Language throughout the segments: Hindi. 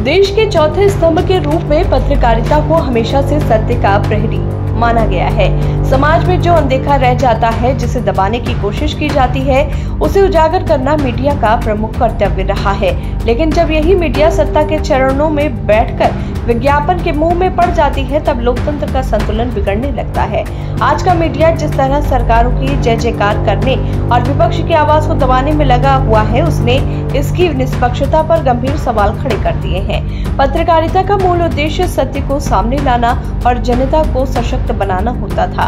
देश के चौथे स्तंभ के रूप में पत्रकारिता को हमेशा से सत्य का प्रहरी माना गया है। समाज में जो अनदेखा रह जाता है, जिसे दबाने की कोशिश की जाती है, उसे उजागर करना मीडिया का प्रमुख कर्तव्य रहा है। लेकिन जब यही मीडिया सत्ता के चरणों में बैठकर विज्ञापन के मुंह में पड़ जाती है, तब लोकतंत्र का संतुलन बिगड़ने लगता है। आज का मीडिया जिस तरह सरकारों की जय जयकार करने और विपक्ष की आवाज को दबाने में लगा हुआ है, उसने इसकी निष्पक्षता पर गंभीर सवाल खड़े कर दिए हैं। पत्रकारिता का मूल उद्देश्य सत्य को सामने लाना और जनता को सशक्त बनाना होता था,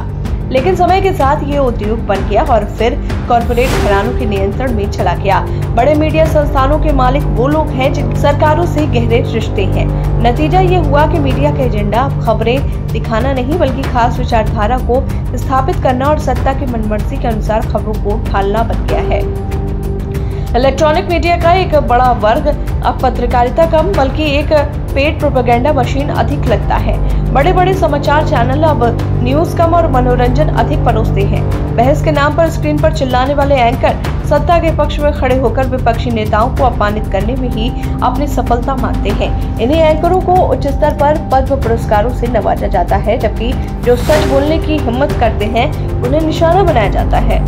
लेकिन समय के साथ ये उद्योग बन गया और फिर कॉर्पोरेट घरानों के नियंत्रण में चला गया। बड़े मीडिया संस्थानों के मालिक वो लोग हैं जिनके सरकारों से गहरे रिश्ते हैं। नतीजा ये हुआ कि मीडिया का एजेंडा अब खबरें दिखाना नहीं, बल्कि खास विचारधारा को स्थापित करना और सत्ता के मनमर्जी के अनुसार खबरों को ढालना बन गया है। इलेक्ट्रॉनिक मीडिया का एक बड़ा वर्ग अब पत्रकारिता कम बल्कि एक पेड प्रोपेगेंडा मशीन अधिक लगता है। बड़े बड़े समाचार चैनल अब न्यूज कम और मनोरंजन अधिक परोसते हैं। बहस के नाम पर स्क्रीन पर चिल्लाने वाले एंकर सत्ता के पक्ष में खड़े होकर विपक्षी नेताओं को अपमानित करने में ही अपनी सफलता मानते हैं। इन्हीं एंकरों को उच्च स्तर पर पद्म पुरस्कारों से नवाजा जाता है, जबकि जो सच बोलने की हिम्मत करते हैं उन्हें निशाना बनाया जाता है।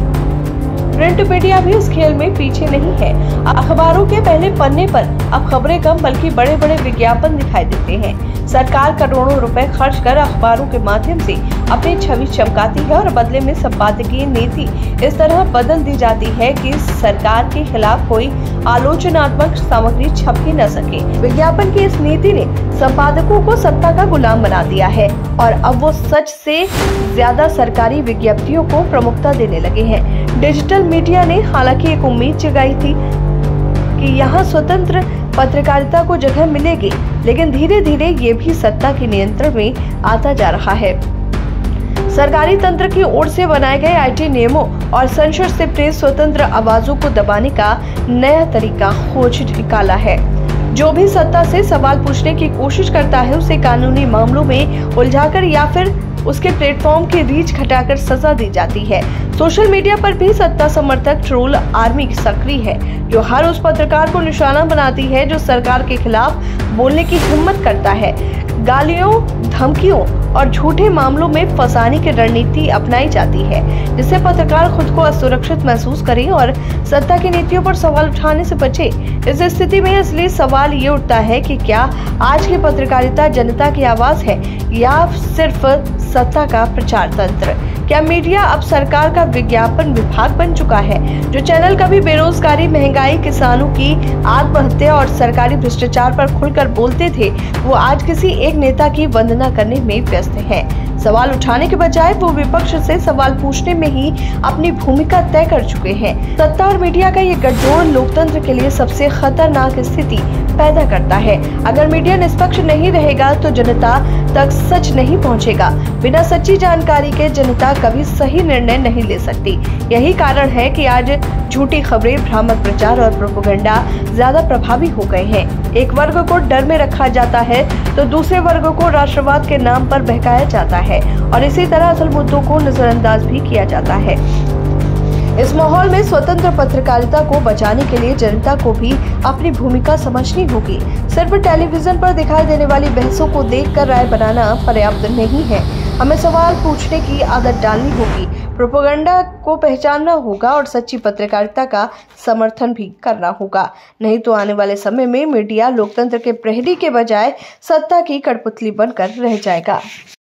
प्रिंट मीडिया भी इस खेल में पीछे नहीं है। अखबारों के पहले पन्ने पर अब खबरें कम बल्कि बड़े बड़े विज्ञापन दिखाई देते हैं। सरकार करोड़ों रुपए खर्च कर अखबारों के माध्यम से अपनी छवि चमकाती है और बदले में संपादकीय नीति इस तरह बदल दी जाती है कि सरकार के खिलाफ कोई आलोचनात्मक सामग्री छप ही न सके। विज्ञापन की इस नीति ने संपादकों को सत्ता का गुलाम बना दिया है और अब वो सच से ज्यादा सरकारी विज्ञप्तियों को प्रमुखता देने लगे हैं। डिजिटल मीडिया ने हालांकि एक उम्मीद जगाई थी कि यहाँ स्वतंत्र पत्रकारिता को जगह मिलेगी, लेकिन धीरे धीरे ये भी सत्ता के नियंत्रण में आता जा रहा है। सरकारी तंत्र की ओर से बनाए गए आईटी नियमों और संसद से प्रेस स्वतंत्र आवाजों को दबाने का नया तरीका खोज निकाला है। जो भी सत्ता से सवाल पूछने की कोशिश करता है, उसे कानूनी मामलों में उलझाकर या फिर उसके प्लेटफॉर्म की रीच घटाकर सजा दी जाती है। सोशल मीडिया पर भी सत्ता समर्थक ट्रोल आर्मी सक्रिय है, जो हर उस पत्रकार को निशाना बनाती है जो सरकार के खिलाफ बोलने की हिम्मत करता है। गालियों, धमकियों और झूठे मामलों में फंसाने की रणनीति अपनाई जाती है, जिससे पत्रकार खुद को असुरक्षित महसूस करे और सत्ता की नीतियों पर सवाल उठाने से बचे। इस स्थिति में असली सवाल ये उठता है कि क्या आज की पत्रकारिता जनता की आवाज है या सिर्फ सत्ता का प्रचार तंत्र? क्या मीडिया अब सरकार का विज्ञापन विभाग बन चुका है? जो चैनल कभी बेरोजगारी, महंगाई, किसानों की आत्महत्या और सरकारी भ्रष्टाचार पर खुलकर बोलते थे, वो आज किसी एक नेता की वंदना करने में व्यस्त है। सवाल उठाने के बजाय वो विपक्ष से सवाल पूछने में ही अपनी भूमिका तय कर चुके हैं। सत्ता और मीडिया का ये गठजोड़ लोकतंत्र के लिए सबसे खतरनाक स्थिति पैदा करता है। अगर मीडिया निष्पक्ष नहीं रहेगा तो जनता तक सच नहीं पहुंचेगा। बिना सच्ची जानकारी के जनता कभी सही निर्णय नहीं ले सकती। यही कारण है कि आज झूठी खबरें, भ्रामक प्रचार और प्रोपेगेंडा ज्यादा प्रभावी हो गए हैं। एक वर्ग को डर में रखा जाता है तो दूसरे वर्ग को राष्ट्रवाद के नाम पर बहकाया जाता है और इसी तरह असल मुद्दों को नजरअंदाज भी किया जाता है। इस माहौल में स्वतंत्र पत्रकारिता को बचाने के लिए जनता को भी अपनी भूमिका समझनी होगी। सिर्फ टेलीविजन पर दिखाई देने वाली बहसों को देखकर राय बनाना पर्याप्त नहीं है। हमें सवाल पूछने की आदत डालनी होगी, प्रोपेगेंडा को पहचानना होगा और सच्ची पत्रकारिता का समर्थन भी करना होगा। नहीं तो आने वाले समय में मीडिया लोकतंत्र के प्रहरी के बजाय सत्ता की कठपुतली बनकर रह जाएगा।